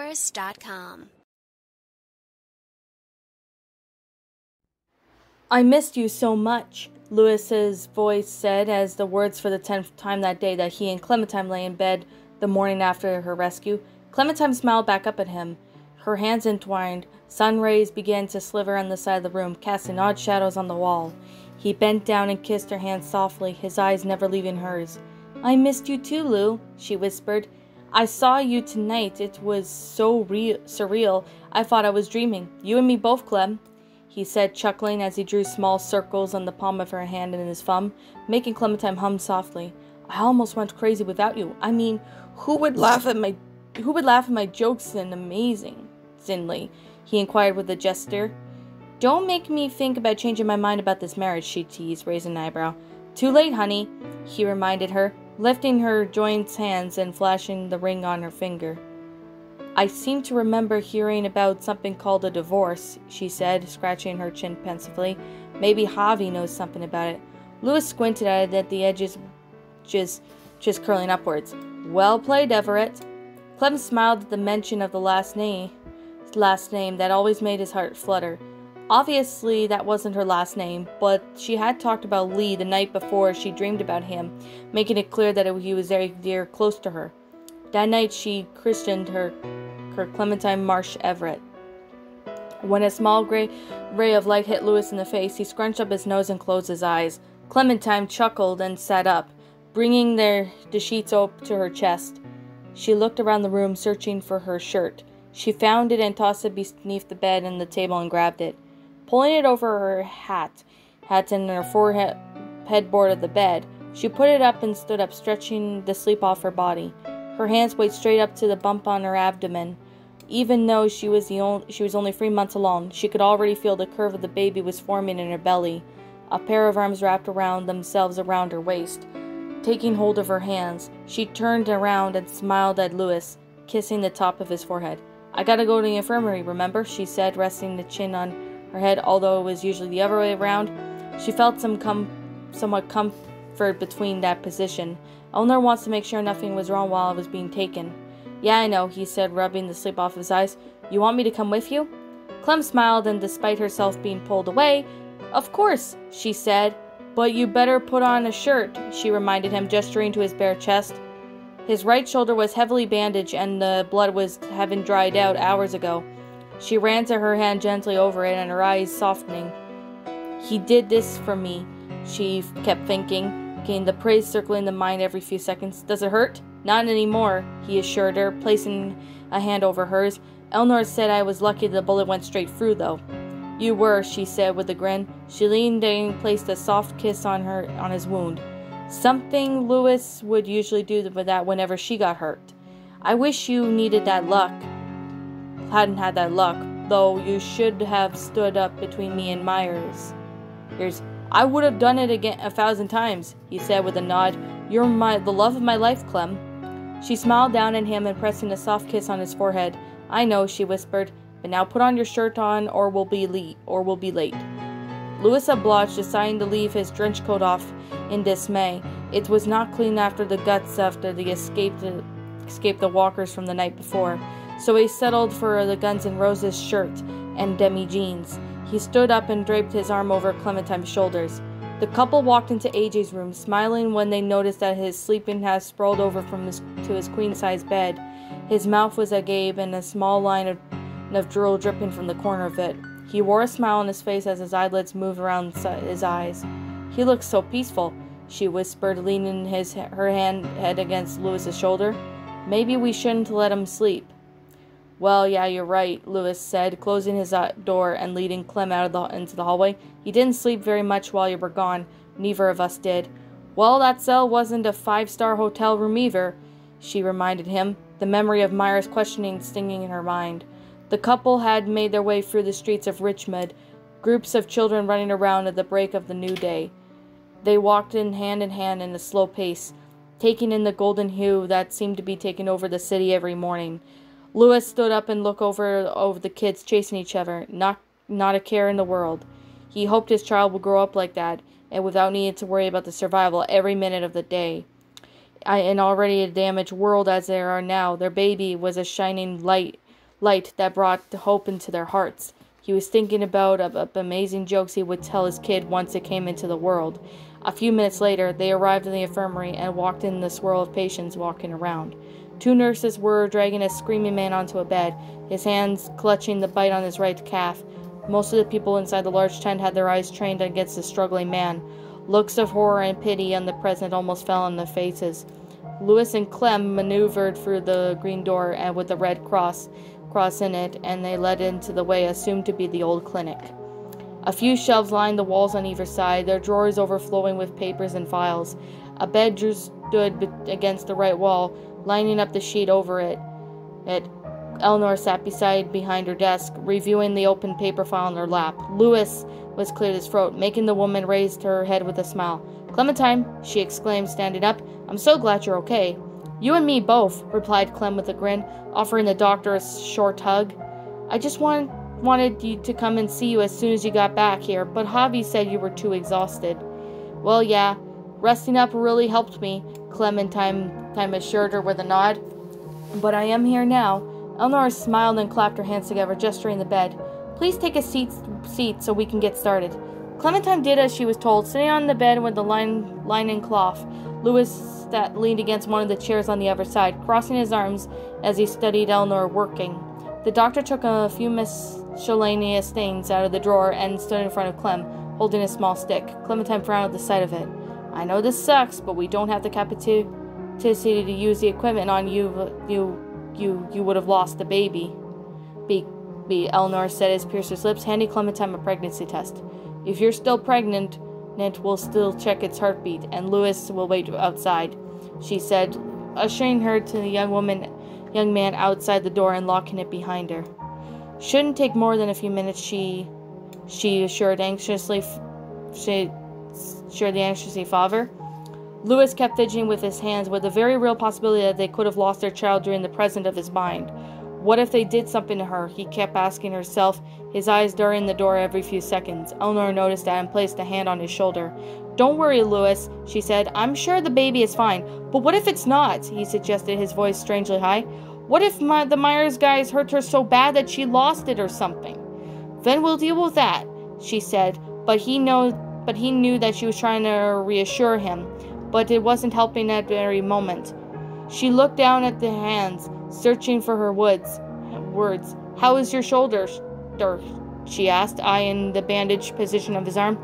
BlueHorse.com. I missed you so much, Louis's voice said as the words for the 10th time that day that he and Clementine lay in bed the morning after her rescue. Clementine smiled back up at him. Her hands entwined. Sun rays began to sliver on the side of the room, casting odd shadows on the wall. He bent down and kissed her hand softly, his eyes never leaving hers. I missed you too, Lou, she whispered. I saw you tonight. It was so surreal. I thought I was dreaming. You and me both, Clem, he said, chuckling as he drew small circles on the palm of her hand and his thumb, making Clementine hum softly. I almost went crazy without you. I mean, who would laugh at my jokes and amazingly? He inquired with a gesture. Don't make me think about changing my mind about this marriage, she teased, raising an eyebrow. Too late, honey, he reminded her, lifting her joined hands and flashing the ring on her finger. I seem to remember hearing about something called a divorce, she said, scratching her chin pensively. Maybe Javi knows something about it. Louis squinted at it at the edges, just curling upwards. Well played, Everett. Clem smiled at the mention of the last name that always made his heart flutter. Obviously, that wasn't her last name, but she had talked about Lee the night before she dreamed about him, making it clear that he was very dear close to her. That night she christened her Clementine Marsh Everett. When a small gray ray of light hit Louis in the face, he scrunched up his nose and closed his eyes. Clementine chuckled and sat up, bringing the sheets up to her chest. She looked around the room, searching for her shirt. She found it and tossed it beneath the bed and the table and grabbed it. Pulling it over her hat and her forehead headboard of the bed, she put it up and stood up, stretching the sleep off her body. Her hands went straight up to the bump on her abdomen. Even though she was only 3 months along, she could already feel the curve of the baby was forming in her belly. A pair of arms wrapped themselves around her waist, taking hold of her hands. She turned around and smiled at Louis, kissing the top of his forehead. I gotta go to the infirmary, remember? She said, resting the chin on her head, although it was usually the other way around. She felt somewhat comfort between that position. Eleanor wants to make sure nothing was wrong while I was being taken. Yeah, I know, he said, rubbing the sleep off his eyes. You want me to come with you? Clem smiled, and despite herself being pulled away, Of course, she said. But you better put on a shirt, she reminded him, gesturing to his bare chest. His right shoulder was heavily bandaged, and the blood was having dried out hours ago. She ran to her hand gently over it, and her eyes softening. He did this for me, she kept thinking, getting the praise circling the mind every few seconds. Does it hurt? Not anymore, he assured her, placing a hand over hers. Eleanor said I was lucky the bullet went straight through, though. You were, she said with a grin. She leaned and placed a soft kiss on his wound. Something Louis would usually do with that whenever she got hurt. I wish you hadn't had that luck, though you should have stood up between me and Myers. I would have done it again 1,000 times, he said with a nod. You're the love of my life, Clem. She smiled down at him and pressing a soft kiss on his forehead. I know, she whispered, but now put on your shirt or we'll be late. Louis obliged, deciding to leave his trench coat off in dismay. It was not clean after the guts after the escaped the walkers from the night before, so he settled for the Guns N' Roses shirt and demi jeans. He stood up and draped his arm over Clementine's shoulders. The couple walked into AJ's room, smiling when they noticed that his sleeping hat sprawled over to his queen-size bed. His mouth was agape, and a small line of drool dripping from the corner of it. He wore a smile on his face as his eyelids moved around his eyes. He looks so peaceful, she whispered, leaning her head against Louis's shoulder. Maybe we shouldn't let him sleep. Well, yeah, you're right, Louis said, closing his door and leading Clem out into the hallway. He didn't sleep very much while you were gone. Neither of us did. Well, that cell wasn't a 5-star hotel room either, she reminded him, the memory of Myers' questioning stinging in her mind. The couple had made their way through the streets of Richmond, groups of children running around at the break of the new day. They walked in hand in a slow pace, taking in the golden hue that seemed to be taking over the city every morning. Louis stood up and looked over the kids chasing each other, not a care in the world. He hoped his child would grow up like that, and without needing to worry about the survival every minute of the day. In already a damaged world as they are now, their baby was a shining light light that brought hope into their hearts. He was thinking about amazing jokes he would tell his kid once it came into the world. A few minutes later, they arrived in the infirmary and walked in the swirl of patients walking around. 2 nurses were dragging a screaming man onto a bed, his hands clutching the bite on his right calf. Most of the people inside the large tent had their eyes trained against the struggling man. Looks of horror and pity on the present almost fell on their faces. Louis and Clem maneuvered through the green door and with the red cross in it, and they led into the way assumed to be the old clinic. A few shelves lined the walls on either side, their drawers overflowing with papers and files. A bed stood against the right wall, lining up the sheet over it. Eleanor sat behind her desk, reviewing the open paper file in her lap. Louis was cleared his throat, making the woman raise her head with a smile. "Clementine," she exclaimed, standing up. "I'm so glad you're okay." "You and me both," replied Clem with a grin, offering the doctor a short hug. "I just wanted you to come and see you as soon as you got back here, but Javi said you were too exhausted." "Well, yeah, resting up really helped me," Clementine assured her with a nod. "But I am here now." Eleanor smiled and clapped her hands together, gesturing the bed. "Please take a seat so we can get started." Clementine did as she was told, sitting on the bed with the linen cloth. Louis leaned against one of the chairs on the other side, crossing his arms as he studied Eleanor working. The doctor took a few miscellaneous things out of the drawer and stood in front of Clem, holding a small stick. Clementine frowned at the sight of it. "I know this sucks, but we don't have the capacity to use the equipment on you. You would have lost the baby." Eleanor said as pierced his lips, handing Clementine a pregnancy test. "If you're still pregnant, we'll still check its heartbeat, and Louis will wait outside," she said, ushering her to the young man outside the door and locking it behind her. "Shouldn't take more than a few minutes," she assured the anxiously father. Louis kept fidgeting with his hands, with the very real possibility that they could have lost their child during the presence of his mind. What if they did something to her? He kept asking herself, his eyes darting the door every few seconds. Eleanor noticed that and placed a hand on his shoulder. "Don't worry, Louis," she said. "I'm sure the baby is fine. But what if it's not?" he suggested, his voice strangely high. "What if the Myers guys hurt her so bad that she lost it or something?" "Then we'll deal with that," she said, but he knew that she was trying to reassure him, but it wasn't helping at the very moment. She looked down at the hands, searching for her words. "How is your shoulder, she asked, eyeing the bandaged position of his arm.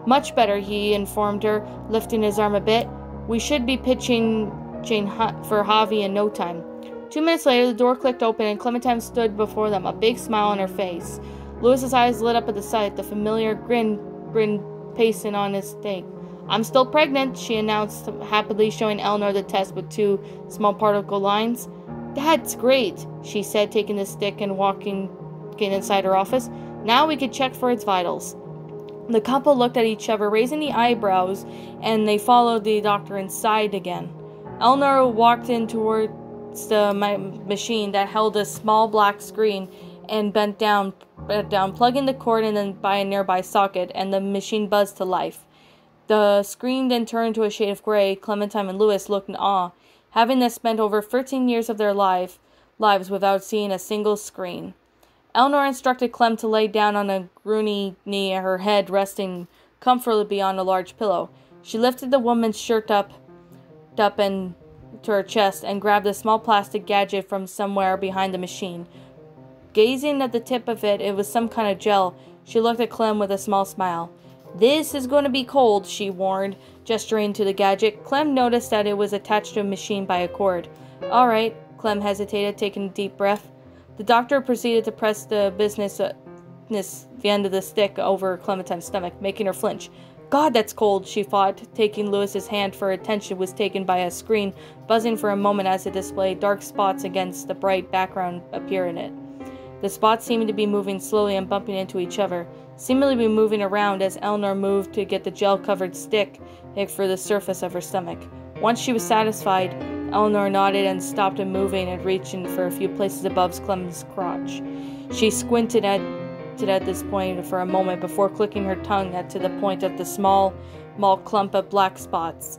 "Much better," he informed her, lifting his arm a bit. "We should be pitching for Javi in no time." 2 minutes later, the door clicked open and Clementine stood before them, a big smile on her face. Louis's eyes lit up at the sight, the familiar grin pasting on his face. "I'm still pregnant," she announced happily, showing Eleanor the test with 2 small particle lines. "That's great," she said, taking the stick and walking inside her office. "Now we could check for its vitals." The couple looked at each other, raising the eyebrows, and they followed the doctor inside again. Eleanor walked in towards the machine that held a small black screen and bent down, plugging the cord in by a nearby socket, and the machine buzzed to life. The screen then turned to a shade of gray. Clementine and Louis looked in awe, having thus spent over 13 years of their lives without seeing a single screen. Eleanor instructed Clem to lay down on a grunny knee, her head resting comfortably on a large pillow. She lifted the woman's shirt up and to her chest and grabbed a small plastic gadget from somewhere behind the machine. Gazing at the tip of it, it was some kind of gel. She looked at Clem with a small smile. "This is going to be cold," she warned, gesturing to the gadget. Clem noticed that it was attached to a machine by a cord. "All right," Clem hesitated, taking a deep breath. The doctor proceeded to press the end of the stick over Clementine's stomach, making her flinch. "God, that's cold," she thought, taking Louis's hand, for attention was taken by a screen buzzing for a moment as it displayed dark spots against the bright background appear in it. The spots seemed to be moving slowly and bumping into each other, seemingly moving around as Eleanor moved to get the gel-covered stick for the surface of her stomach. Once she was satisfied, Eleanor nodded and stopped moving and reaching for a few places above Clem's crotch. She squinted at this point for a moment before clicking her tongue to the point of the small clump of black spots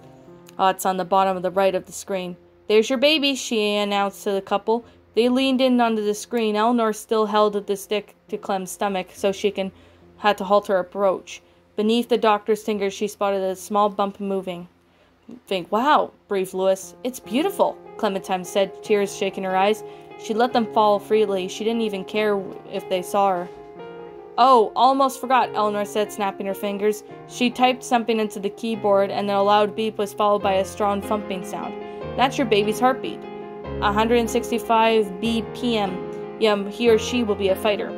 on the bottom of the right of the screen. "There's your baby," she announced to the couple, They leaned in onto the screen. Eleanor still held the stick to Clem's stomach so she had to halt her approach. Beneath the doctor's fingers, she spotted a small bump moving. Wow, breathed Louis. It's beautiful, Clementine said, tears shaking her eyes. She let them fall freely. She didn't even care if they saw her. Oh, almost forgot, Eleanor said, snapping her fingers. She typed something into the keyboard, and a loud beep was followed by a strong thumping sound. That's your baby's heartbeat. 165 BPM. Yeah, he or she will be a fighter.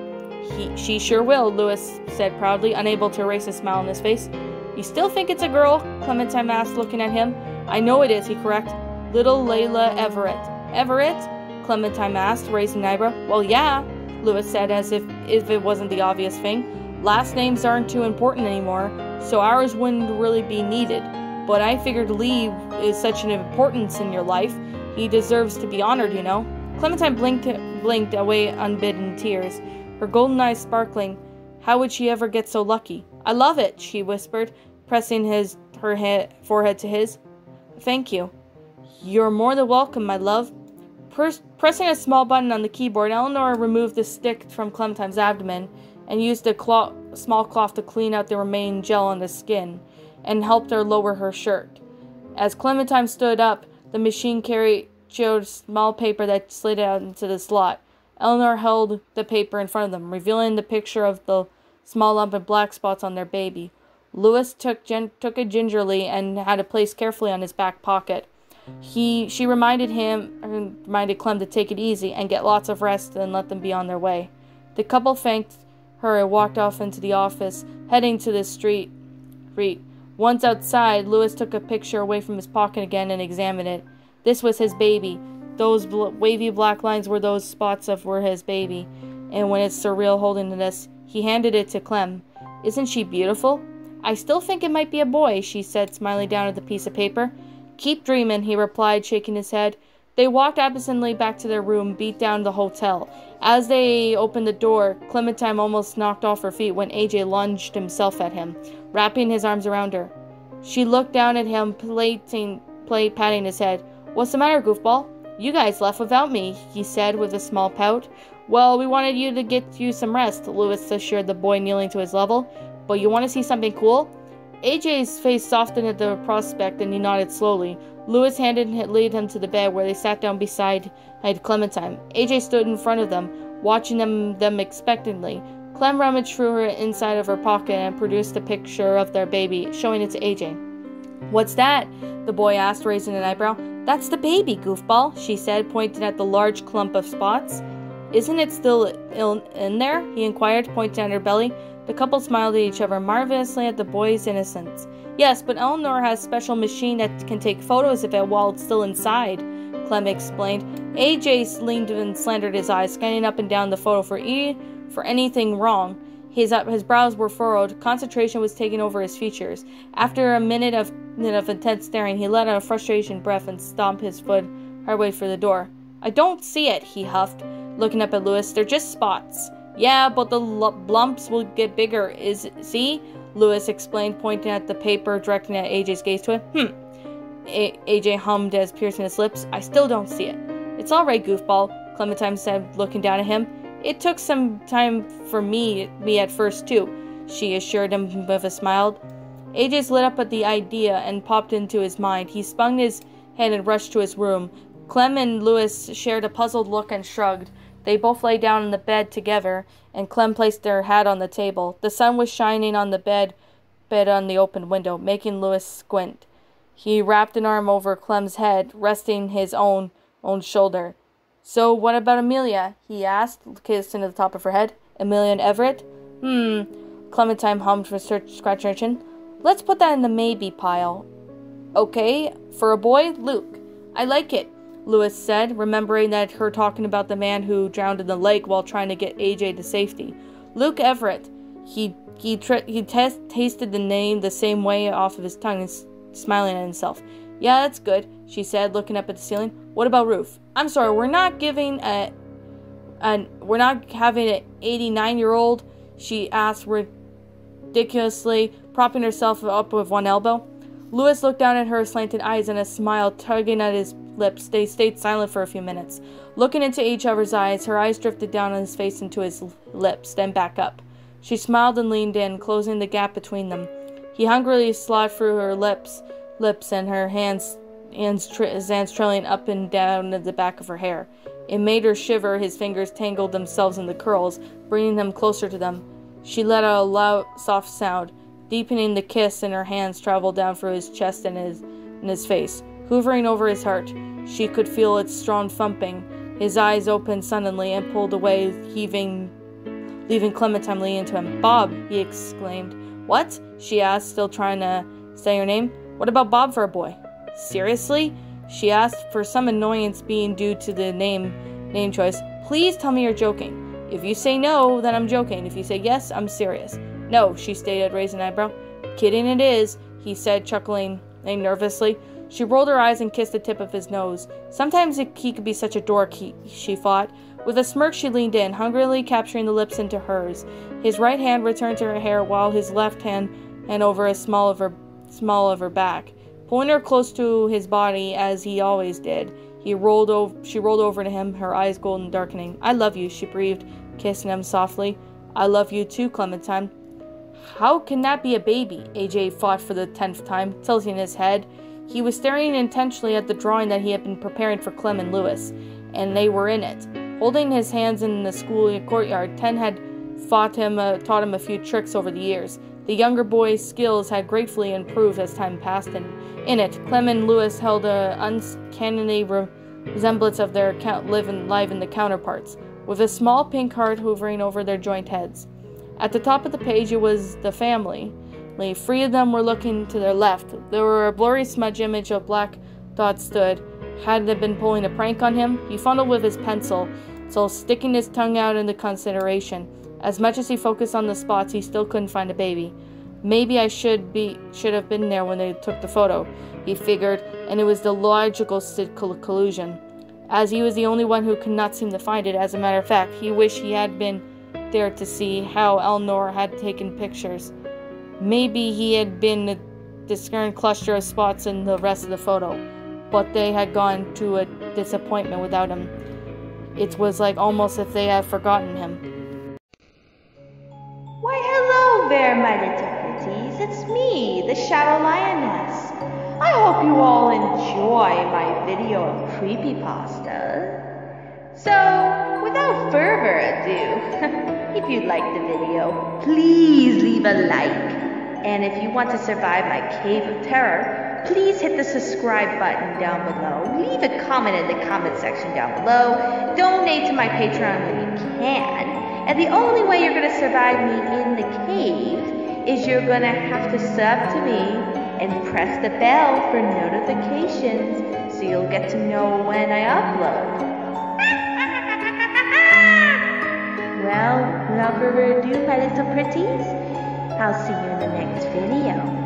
She sure will, Louis said proudly, unable to erase a smile on his face. You still think it's a girl? Clementine asked, looking at him. I know it is, he corrected. Little Layla Everett. Everett? Clementine asked, raising an eyebrow. Well, yeah, Louis said, as if it wasn't the obvious thing. Last names aren't too important anymore, so ours wouldn't really be needed. But I figured Lee is such an importance in your life. He deserves to be honored, you know. Clementine blinked away unbidden tears, her golden eyes sparkling. How would she ever get so lucky? I love it, she whispered, pressing her forehead to his. Thank you. You're more than welcome, my love. Pressing a small button on the keyboard, Eleanor removed the stick from Clementine's abdomen and used a small cloth to clean out the remaining gel on the skin and helped her lower her shirt. As Clementine stood up, the machine showed a small paper that slid out into the slot. Eleanor held the paper in front of them, revealing the picture of the small lump of black spots on their baby. Louis took it gingerly and had it placed carefully on his back pocket. She reminded Clem to take it easy and get lots of rest and let them be on their way. The couple thanked her and walked off into the office, heading to the street. Once outside, Louis took a picture away from his pocket again and examined it. This was his baby. Those wavy black lines were those spots were his baby. And when it's surreal holding this, he handed it to Clem. Isn't she beautiful? I still think it might be a boy, she said, smiling down at the piece of paper. Keep dreaming, he replied, shaking his head. They walked absently back to their room, beat down the hotel. As they opened the door, Clementine almost knocked off her feet when AJ lunged himself at him, wrapping his arms around her. She looked down at him, patting his head. What's the matter, goofball? You guys left without me, he said with a small pout. Well, we wanted you to get you some rest, Louis assured the boy, kneeling to his level. But you want to see something cool? AJ's face softened at the prospect and he nodded slowly. Louis led him to the bed where they sat down beside Clementine. AJ stood in front of them, watching them expectantly. Clem rummaged through her inside of her pocket and produced a picture of their baby, showing it to AJ. What's that? The boy asked, raising an eyebrow. That's the baby, goofball, she said, pointing at the large clump of spots. Isn't it still in there? He inquired, pointing at her belly. The couple smiled at each other, marvelously at the boy's innocence. Yes, but Eleanor has a special machine that can take photos of it while it's still inside, Clem explained. AJ leaned and slanted his eyes, scanning up and down the photo for anything wrong. His brows were furrowed. Concentration was taking over his features. After a minute of intense staring, he let out a frustration breath and stomped his foot hardway for the door. I don't see it, he huffed, looking up at Louis. They're just spots. Yeah, but the lumps will get bigger. See? Louis explained, pointing at the paper, directing at AJ's gaze to it. AJ hummed as piercing his lips. I still don't see it. It's all right, goofball, Clementine said, looking down at him. It took some time for me at first, too, she assured him with a smile. AJ lit up at the idea and popped into his mind. He spun his head and rushed to his room. Clem and Louis shared a puzzled look and shrugged. They both lay down in the bed together, and Clem placed their hat on the table. The sun was shining on the bed on the open window, making Louis squint. He wrapped an arm over Clem's head, resting his own shoulder. So what about Amelia? He asked, kissing the top of her head. Amelia and Everett? Clementine hummed for scratching her chin. Let's put that in the maybe pile. Okay, for a boy, Luke. I like it, Louis said, remembering that her talking about the man who drowned in the lake while trying to get AJ to safety. Luke Everett. He tasted the name the same way off of his tongue and smiling at himself. Yeah, that's good, she said, looking up at the ceiling. What about Ruth? I'm sorry, we're not having an 89-year-old, she asked ridiculously, propping herself up with one elbow. Louis looked down at her slanted eyes and a smile tugging at his lips. They stayed silent for a few minutes. Looking into each other's eyes, her eyes drifted down on his face into his lips, then back up. She smiled and leaned in, closing the gap between them. He hungrily slid through her lips and her hands trailing up and down the back of her hair. It made her shiver. His fingers tangled themselves in the curls, bringing them closer to them. She let out a loud, soft sound, deepening the kiss, and her hands traveled down through his chest and his face, hovering over his heart. She could feel its strong thumping. His eyes opened suddenly and pulled away, leaving Clementine leaning into him. "Bob!" he exclaimed. "What?" she asked, still trying to say her name. "What about Bob for a boy?" "Seriously?" she asked, for some annoyance being due to the name choice. "Please tell me you're joking. If you say no, then I'm joking. If you say yes, I'm serious." "No," she stated, raising an eyebrow. "Kidding it is," he said, chuckling nervously. She rolled her eyes and kissed the tip of his nose. Sometimes he could be such a dork, she thought. With a smirk, she leaned in, hungrily capturing the lips into hers. His right hand returned to her hair, while his left hand over the small of her back, pulling her close to his body as he always did. She rolled over to him, her eyes golden darkening. "I love you," she breathed, kissing him softly. "I love you too, Clementine." "How can that be a baby?" AJ thought for the 10th time, tilting his head. He was staring intently at the drawing that he had been preparing for Clem and Lewis, and they were in it. Holding his hands in the school courtyard, Ten had taught him a few tricks over the years. The younger boy's skills had gratefully improved as time passed, and in it, Clem and Lewis held an uncanny resemblance of their live in the counterparts, with a small pink heart hovering over their joint heads. At the top of the page, it was the family. 3 of them were looking to their left. There were a blurry smudge image of Black Dot stood. Had they been pulling a prank on him? He fumbled with his pencil, so sticking his tongue out in the consideration. As much as he focused on the spots, he still couldn't find a baby. Maybe I should have been there when they took the photo, he figured, and it was the logical collusion. As he was the only one who could not seem to find it, as a matter of fact, he wished he had been there to see how Eleanor had taken pictures. Maybe he had been a discerned cluster of spots in the rest of the photo, but they had gone to a disappointment without him. It was almost if they had forgotten him. Why, hello there, my little pretties. It's me, the Shadow Lioness. I hope you all enjoy my video of creepypasta. So, without further ado, if you liked the video, please leave a like. And if you want to survive my cave of terror, please hit the subscribe button down below. Leave a comment in the comment section down below. Donate to my Patreon when you can. And the only way you're going to survive me in the cave is you're going to have to sub to me and press the bell for notifications so you'll get to know when I upload. Well, without further ado, my little pretties, I'll see you in the next video.